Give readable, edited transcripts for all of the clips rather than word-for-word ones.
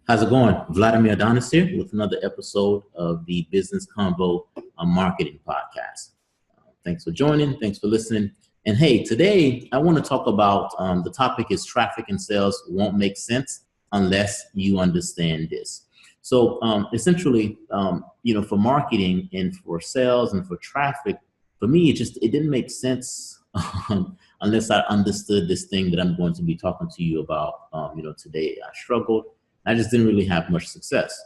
How's it going? Vladimir Adonis here with another episode of the Business Convo Marketing Podcast. Thanks for joining. Thanks for listening. And hey, today I want to talk about the topic is traffic and sales won't make sense unless you understand this. So essentially, for marketing and for sales and for traffic, for me, it didn't make sense unless I understood this thing that I'm going to be talking to you about. Today I struggled. I just didn't really have much success.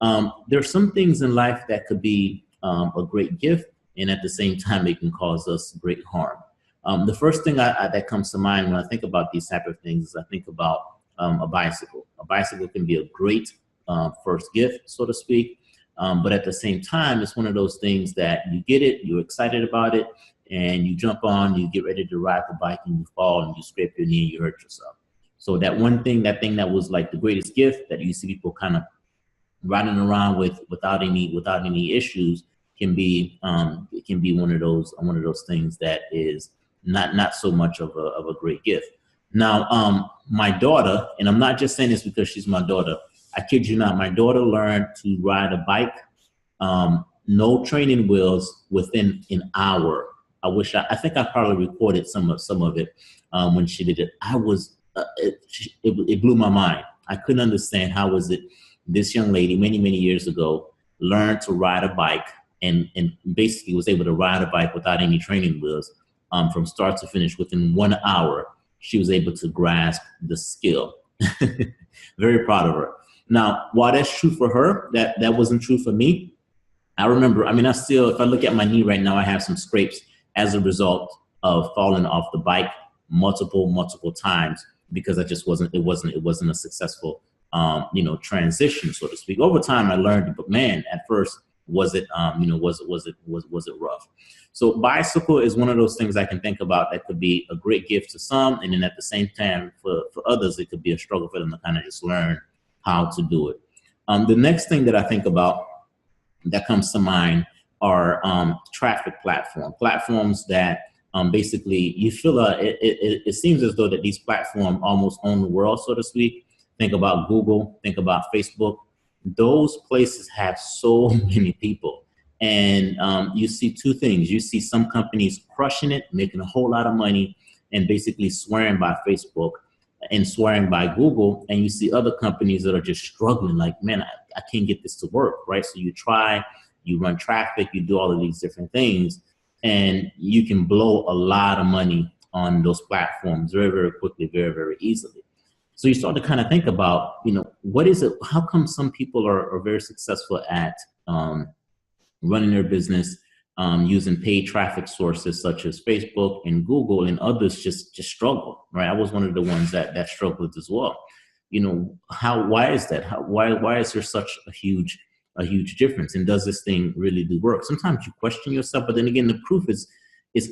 There are some things in life that could be a great gift, and at the same time, it can cause us great harm. The first thing that comes to mind when I think about these type of things is I think about a bicycle. A bicycle can be a great first gift, so to speak, but at the same time, it's one of those things that you get it, you're excited about it, and you jump on, you get ready to ride the bike, and you fall, and you scrape your knee, and you hurt yourself. So that thing that was like the greatest gift that you see people kind of riding around without any issues can be one of those things that is not so much of a great gift. Now, my daughter, and I'm not just saying this because she's my daughter. I kid you not, my daughter learned to ride a bike, no training wheels within an hour. I think I probably recorded some of it when she did it. It blew my mind. I couldn't understand how was it this young lady many years ago learned to ride a bike and basically was able to ride a bike without any training wheels from start to finish within 1 hour. She was able to grasp the skill. Very proud of her. Now, while that's true for her, that wasn't true for me. I remember, if I look at my knee right now, I have some scrapes as a result of falling off the bike multiple times, because it wasn't a successful, transition, so to speak. Over time, I learned, but man, at first, was it rough? So bicycle is one of those things I can think about that could be a great gift to some, and then at the same time, for others, it could be a struggle for them to kind of just learn how to do it. The next thing that I think about that comes to mind are traffic platforms that basically you feel it seems as though that these platforms almost own the world, so to speak. Think about Google, think about Facebook. Those places have so many people, and you see two things. You see some companies crushing it, making a whole lot of money, and basically swearing by Facebook and swearing by Google, and you see other companies that are just struggling, like, man, I can't get this to work, right? So you run traffic, you do all of these different things, and you can blow a lot of money on those platforms very, very quickly, very, very easily. So you start to kind of think about, what is it? How come some people are very successful at running their business using paid traffic sources such as Facebook and Google, and others just struggle, right? I was one of the ones that struggled as well. Why is that? Why is there such a huge difference? And does this thing really do work? Sometimes you question yourself, but then again, the proof is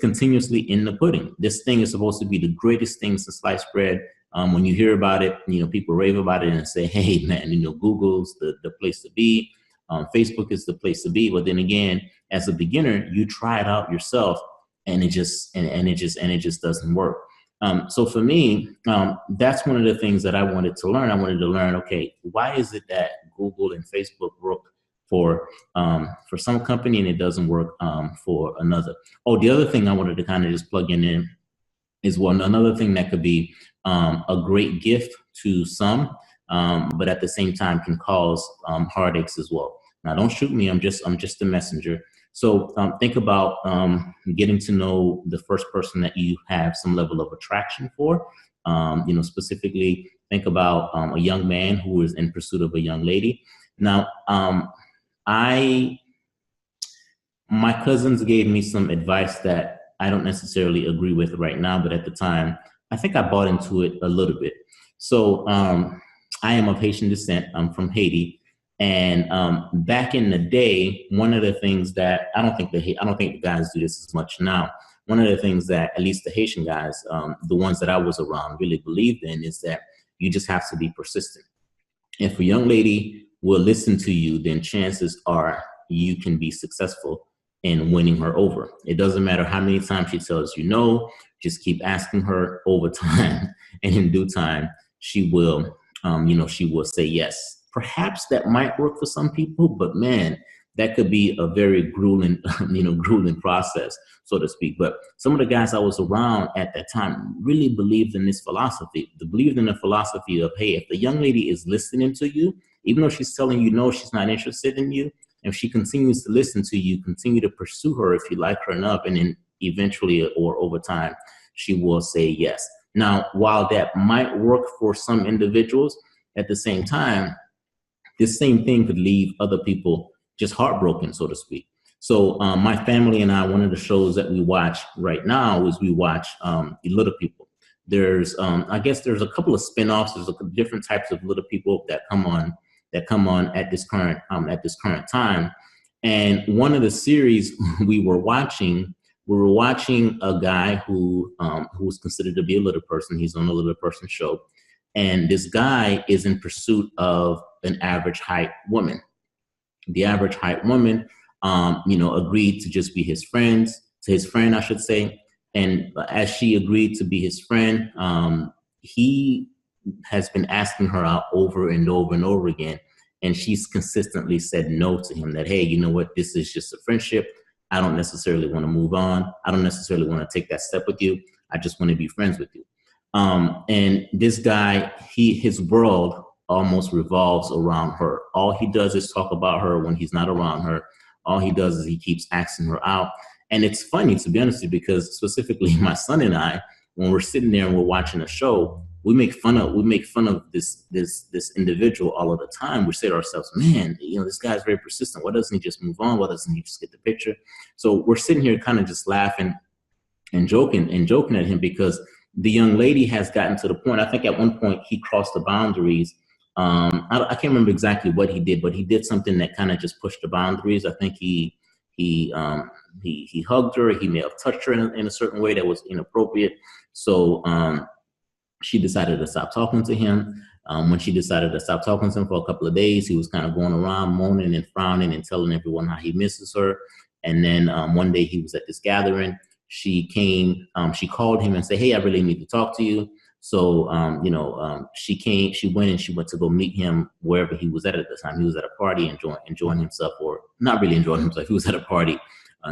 continuously in the pudding. This thing is supposed to be the greatest thing since sliced bread. When you hear about it, people rave about it and say, hey man, Google's the place to be. Facebook is the place to be. But then again, as a beginner, you try it out yourself and it just doesn't work. So for me, that's one of the things that I wanted to learn. I wanted to learn, okay, why is it that Google and Facebook work for some company and it doesn't work for another? Oh, the other thing I wanted to kind of just plug in is another thing that could be a great gift to some, but at the same time can cause heartaches as well. Now, don't shoot me. I'm just a messenger. So think about getting to know the first person that you have some level of attraction for. Specifically, think about a young man who is in pursuit of a young lady. Now, my cousins gave me some advice that I don't necessarily agree with right now, but at the time, I think I bought into it a little bit. So I am of Haitian descent. I'm from Haiti. And back in the day, one of the things that I don't think the guys do this as much now. One of the things that at least the Haitian guys, the ones that I was around, really believed in is that you just have to be persistent. If a young lady will listen to you, then chances are you can be successful in winning her over. It doesn't matter how many times she tells you no, just keep asking her over time, and in due time, she will she will say yes. Perhaps that might work for some people, but man, that could be a very grueling, grueling process, so to speak. But some of the guys I was around at that time really believed in this philosophy. They believed in the philosophy of, hey, if the young lady is listening to you, even though she's telling you no, she's not interested in you, if she continues to listen to you, continue to pursue her if you like her enough, and then eventually or over time, she will say yes. Now, while that might work for some individuals, at the same time, this same thing could leave other people just heartbroken, so to speak. So my family and I, one of the shows that we watch right now is we watch Little People. There's, I guess there's a couple of spinoffs. There's different types of Little People that come on at this current time. And one of the series we were watching a guy who was considered to be a little person. He's on a little person show. And this guy is in pursuit of an average height woman. The average height woman, agreed to just be his friend, I should say. And as she agreed to be his friend, he has been asking her out over and over and over again. And she's consistently said no to him, that, hey, you know what, this is just a friendship. I don't necessarily want to move on. I don't necessarily want to take that step with you. I just want to be friends with you. And this guy, his world almost revolves around her. All he does is talk about her when he's not around her. All he does is he keeps asking her out. And it's funny, to be honest with you, because specifically my son and I, when we're sitting there and we're watching a show, we make fun of this individual all of the time. We say to ourselves, man, this guy's very persistent. Why doesn't he just move on? Why doesn't he just get the picture? So we're sitting here kind of just laughing and joking at him, because the young lady has gotten to the point. I think at one point he crossed the boundaries. I can't remember exactly what he did, but he did something that kind of just pushed the boundaries. I think he hugged her. He may have touched her in a certain way that was inappropriate. So she decided to stop talking to him. When she decided to stop talking to him for a couple of days, he was kind of going around moaning and frowning and telling everyone how he misses her. And then one day he was at this gathering. She called him and said, hey, I really need to talk to you. So, she went to go meet him wherever he was at the time. He was at a party enjoying himself, or not really enjoying himself. He was at a party,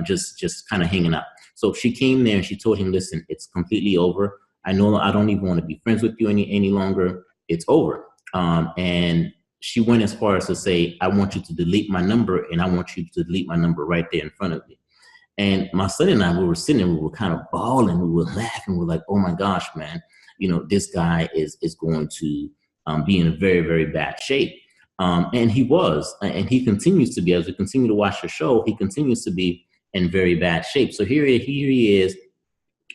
just kind of hanging out. So she came there and she told him, listen, it's completely over. I know I don't even want to be friends with you any longer. It's over. And she went as far as to say, I want you to delete my number, and I want you to delete my number right there in front of me. And my son and I, we were sitting there, we were kind of bawling, we were laughing, we were like, oh my gosh, man, this guy is going to be in a very, very bad shape. And he was, and he continues to be, as we continue to watch the show, he continues to be in very bad shape. So here he is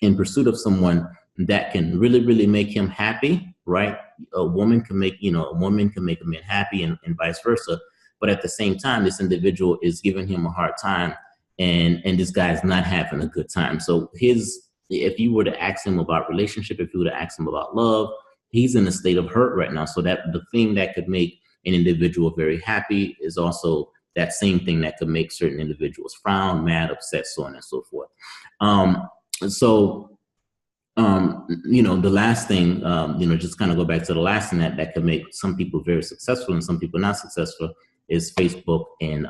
in pursuit of someone that can really, really make him happy, right? A woman can make a man happy, and vice versa. But at the same time, this individual is giving him a hard time, and this guy is not having a good time. So if you were to ask him about relationship, if you were to ask him about love, he's in a state of hurt right now. So that the thing that could make an individual very happy is also that same thing that could make certain individuals frown, mad, upset, so on and so forth. The last thing, just kind of go back to the last thing that could make some people very successful and some people not successful is Facebook and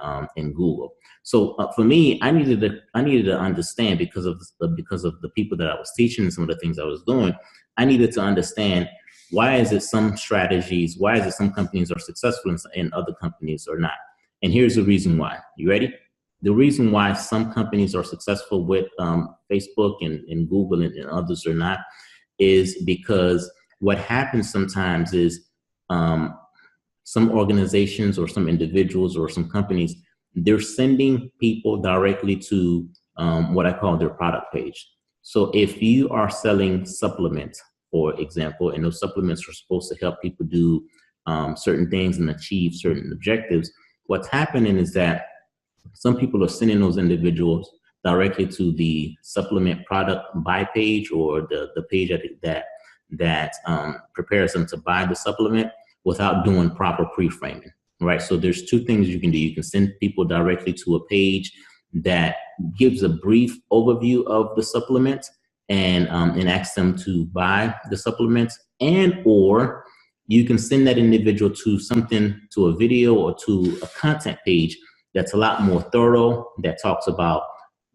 Google. So for me, I needed to understand, because of the people that I was teaching and some of the things I was doing. I needed to understand, why is it some companies are successful and other companies are not? And here's the reason why. You ready? The reason why some companies are successful with Facebook and Google and others are not is because what happens sometimes is some organizations or some individuals or some companies, they're sending people directly to what I call their product page. So if you are selling supplements, for example, and those supplements are supposed to help people do certain things and achieve certain objectives, what's happening is that some people are sending those individuals directly to the supplement product buy page, or the page that prepares them to buy the supplement, without doing proper pre-framing, right? So there's two things you can do. You can send people directly to a page that gives a brief overview of the supplement and ask them to buy the supplements, or you can send that individual to a video or to a content page that's a lot more thorough, that talks about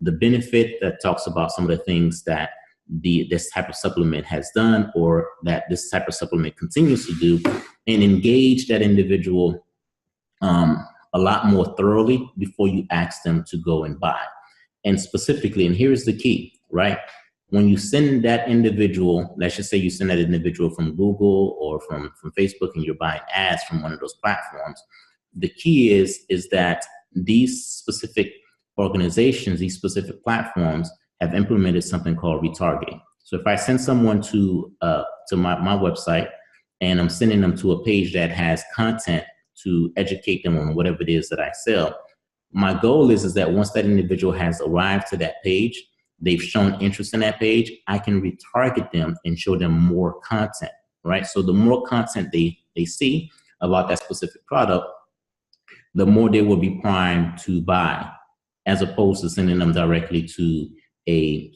the benefit, that talks about some of the things that this type of supplement has done, or that this type of supplement continues to do, and engage that individual a lot more thoroughly before you ask them to go and buy. And specifically, and here's the key, right? When you send that individual, let's just say you send that individual from Google or from Facebook, and you're buying ads from one of those platforms, the key is that these specific organizations, these specific platforms have implemented something called retargeting. So if I send someone to my website, and I'm sending them to a page that has content to educate them on whatever it is that I sell, my goal is that once that individual has arrived to that page, they've shown interest in that page, I can retarget them and show them more content, right? So the more content they see about that specific product, the more they will be primed to buy, as opposed to sending them directly to a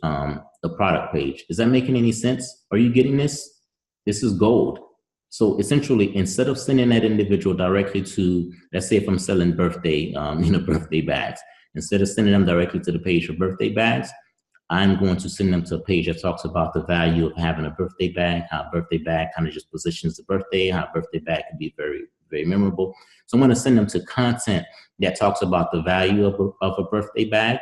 product page. Is that making any sense? Are you getting this? This is gold. So essentially, instead of sending that individual directly to, let's say if I'm selling birthday bags, instead of sending them directly to the page for birthday bags, I'm going to send them to a page that talks about the value of having a birthday bag, how a birthday bag kind of just positions the birthday, how a birthday bag can be very, very memorable. So I'm going to send them to content that talks about the value of a birthday bag.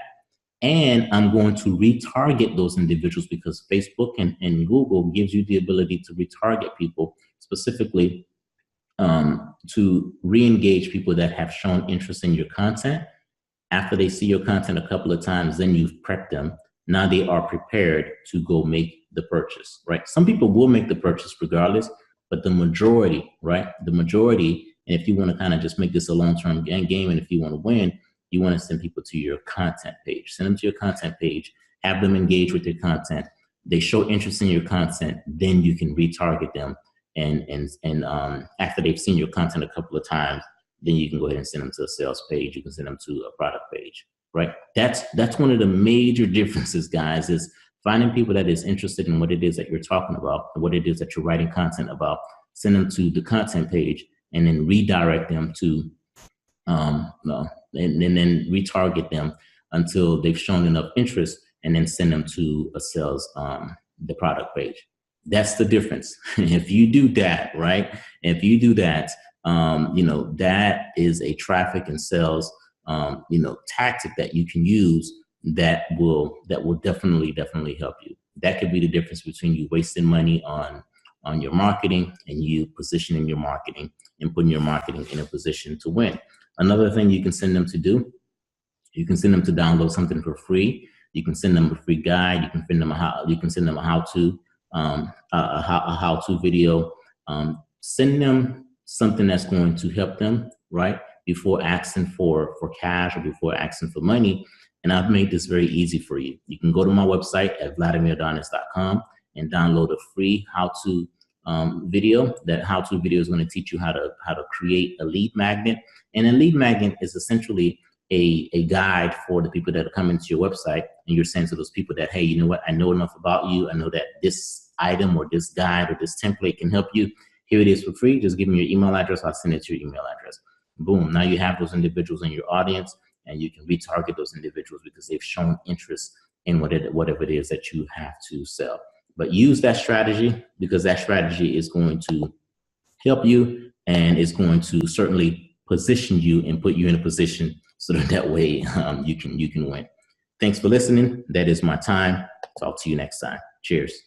And I'm going to retarget those individuals, because Facebook and Google gives you the ability to retarget people specifically to re-engage people that have shown interest in your content. After they see your content a couple of times, then you've prepped them. Now they are prepared to go make the purchase, right? Some people will make the purchase regardless, but the majority, right? The majority, and if you want to kind of just make this a long-term game, and if you want to win, you want to send people to your content page. Send them to your content page, have them engage with your content. They show interest in your content, then you can retarget them. And after they've seen your content a couple of times, then you can go ahead and send them to a sales page. You can send them to a product page, right? That's one of the major differences, guys, is finding people that is interested in what it is that you're talking about, and what it is that you're writing content about. Send them to the content page, and then redirect them to and then retarget them until they've shown enough interest, and then send them to a sales, the product page. That's the difference. If you do that, right? If you do that, that is a traffic and sales, tactic that you can use that will definitely help you. That could be the difference between you wasting money on your marketing and you positioning your marketing and putting your marketing in a position to win. Another thing you can send them to do, you can send them to download something for free. You can send them a free guide. You can send them a how-to video. Send them something that's going to help them, right? Before asking for cash or before asking for money. And I've made this very easy for you. You can go to my website at VladimirAdonis.com and download a free how-to video. That how-to video is going to teach you how to create a lead magnet. And a lead magnet is essentially a guide for the people that are coming to your website, and you're saying to those people that, hey, you know what? I know enough about you. I know that this item or this guide or this template can help you. Here it is for free. Just give me your email address. I'll send it to your email address. Boom. Now you have those individuals in your audience, and you can retarget those individuals because they've shown interest in whatever it is that you have to sell. But use that strategy, because that strategy is going to help you, and it's going to certainly position you and put you in a position so that way you can win. Thanks for listening. That is my time. Talk to you next time. Cheers.